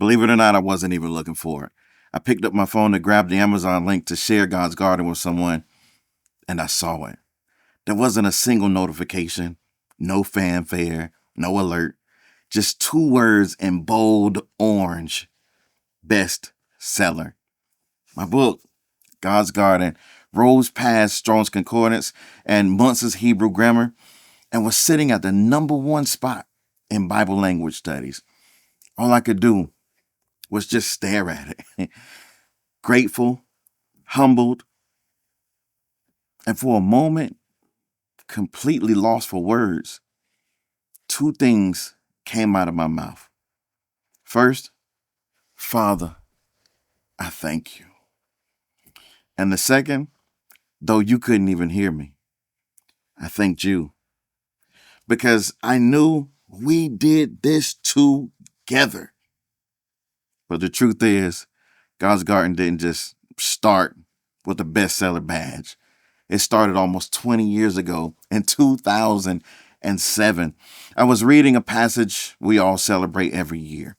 Believe it or not, I wasn't even looking for it. I picked up my phone to grab the Amazon link to share God's garden with someone, and I saw it. There wasn't a single notification, no fanfare, no alert, just 2 words in bold orange: bestseller. My book, God's Garden, rose past Strong's Concordance and Muntz's Hebrew Grammar and was sitting at the #1 spot in Bible language studies. All I could do was just stare at it, grateful, humbled, and for a moment, completely lost for words. 2 things came out of my mouth. First, Father, I thank you. And the second, though you couldn't even hear me, I thanked you. Because I knew we did this together. But the truth is, God's Garden didn't just start with a bestseller badge. It started almost 20 years ago in 2007. I was reading a passage we all celebrate every year,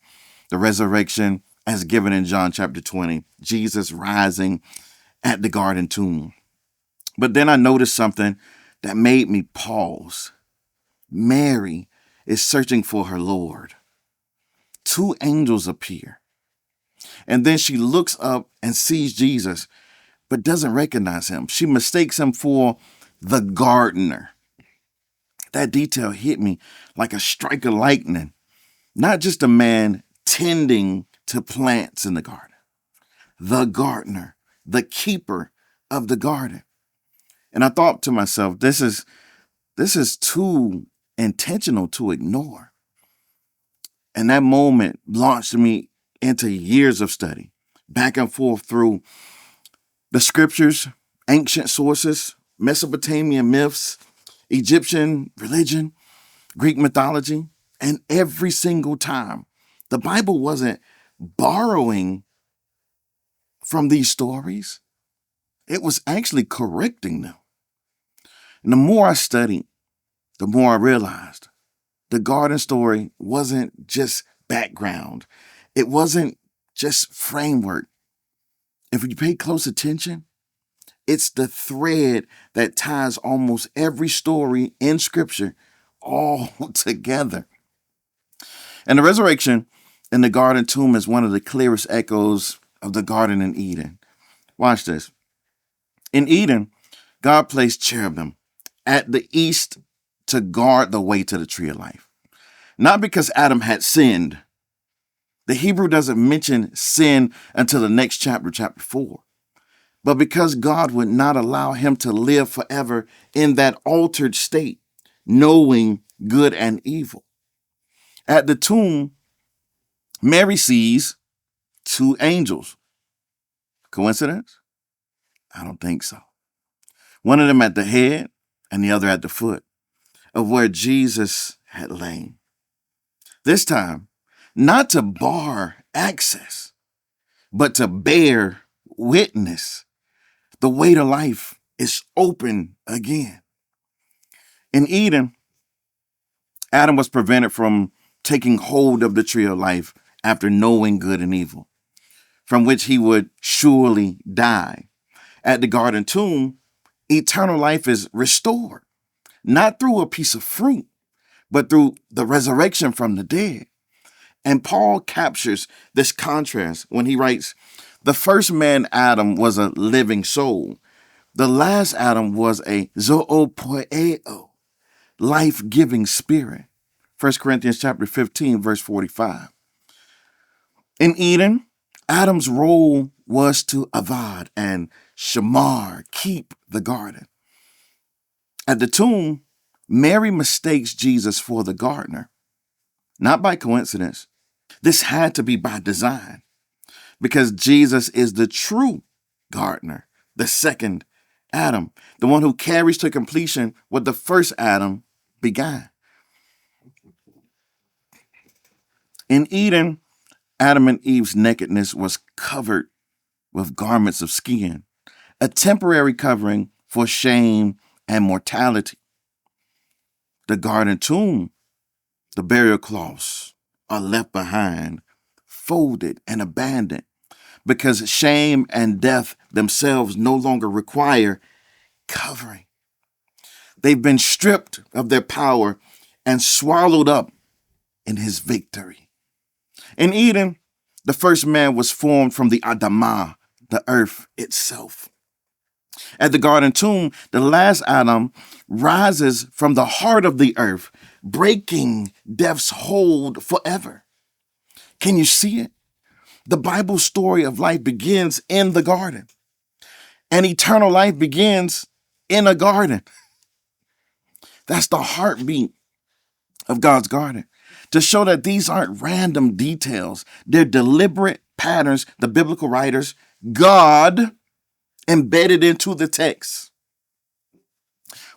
the resurrection as given in John chapter 20, Jesus rising at the garden tomb. But then I noticed something that made me pause. Mary is searching for her Lord. 2 angels appear. And then she looks up and sees Jesus, but doesn't recognize him. She mistakes him for the gardener. That detail hit me like a strike of lightning. Not just a man tending to plants in the garden. The gardener, the keeper of the garden. And I thought to myself, this is too intentional to ignore. And that moment launched me into years of study, back and forth through the scriptures, ancient sources, Mesopotamian myths, Egyptian religion, Greek mythology, and every single time, the Bible wasn't borrowing from these stories. It was actually correcting them. And the more I studied, the more I realized the garden story wasn't just background. It wasn't just framework. If you pay close attention, it's the thread that ties almost every story in Scripture all together. And the resurrection in the garden tomb is one of the clearest echoes of the garden in Eden. Watch this. In Eden, God placed cherubim at the east to guard the way to the tree of life. Not because Adam had sinned. The Hebrew doesn't mention sin until the next chapter, chapter 4. But because God would not allow him to live forever in that altered state, knowing good and evil. At the tomb, Mary sees 2 angels. Coincidence? I don't think so. One of them at the head and the other at the foot of where Jesus had lain. This time, not to bar access, but to bear witness. The way to life is open again. In Eden, Adam was prevented from taking hold of the tree of life after knowing good and evil, from which he would surely die. At the garden tomb, eternal life is restored, not through a piece of fruit, but through the resurrection from the dead. And Paul captures this contrast when he writes, the first man, Adam, was a living soul. The last Adam was a zoopoieo, life-giving spirit. 1 Corinthians chapter 15, verse 45. In Eden, Adam's role was to avad and shamar, keep the garden. At the tomb, Mary mistakes Jesus for the gardener, not by coincidence. This had to be by design, because Jesus is the true gardener, the second Adam, the one who carries to completion what the first Adam began. In Eden, Adam and Eve's nakedness was covered with garments of skin, a temporary covering for shame and mortality. The garden tomb, the burial cloths are left behind folded, and abandoned because shame and death themselves no longer require covering. They've been stripped of their power and swallowed up in his victory. In Eden, the first man was formed from the Adamah, the earth itself. At the garden tomb, the last Adam rises from the heart of the earth, breaking death's hold forever. Can you see it? The Bible story of life begins in the garden, and eternal life begins in a garden. That's the heartbeat of God's garden, to show that these aren't random details. They're deliberate patterns the biblical writers, God, embedded into the text.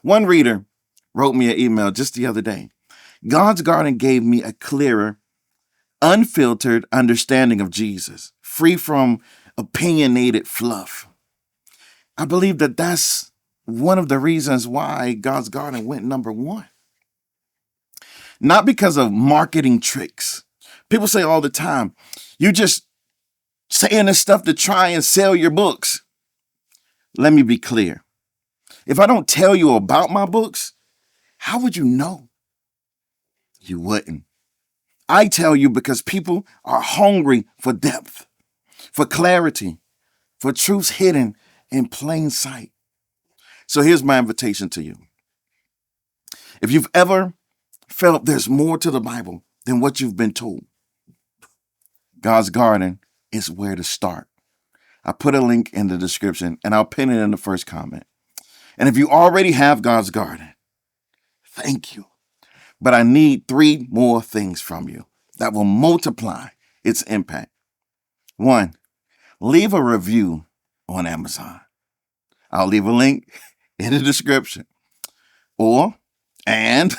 One reader wrote me an email just the other day. God's garden gave me a clearer, unfiltered understanding of Jesus, free from opinionated fluff. I believe that that's one of the reasons why God's garden went number one. Not because of marketing tricks. People say all the time, you just saying this stuff to try and sell your books. Let me be clear. If I don't tell you about my books, how would you know? You wouldn't. I tell you because people are hungry for depth, for clarity, for truths hidden in plain sight. So here's my invitation to you. If you've ever felt there's more to the Bible than what you've been told, God's garden is where to start. I put a link in the description and I'll pin it in the first comment. And if you already have God's garden, thank you. But I need 3 more things from you that will multiply its impact. 1, leave a review on Amazon. I'll leave a link in the description. And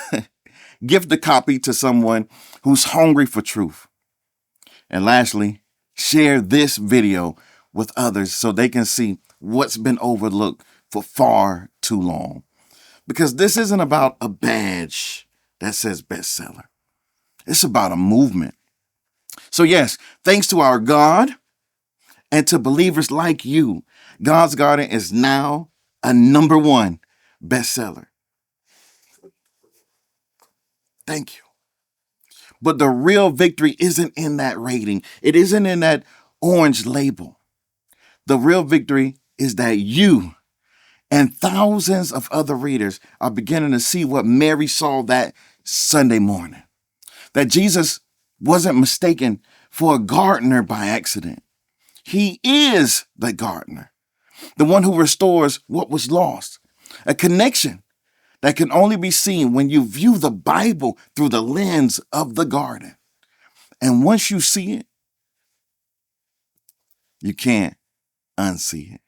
give the copy to someone who's hungry for truth. And lastly, share this video with others so they can see what's been overlooked for far too long. Because this isn't about a badge that says bestseller. It's about a movement. So yes, thanks to our God and to believers like you, God's Garden is now a number 1 bestseller. Thank you. But the real victory isn't in that rating. It isn't in that orange label. The real victory is that you and thousands of other readers are beginning to see what Mary saw that Sunday morning. That Jesus wasn't mistaken for a gardener by accident. He is the gardener, the one who restores what was lost. A connection that can only be seen when you view the Bible through the lens of the garden. And once you see it, you can't unsee it.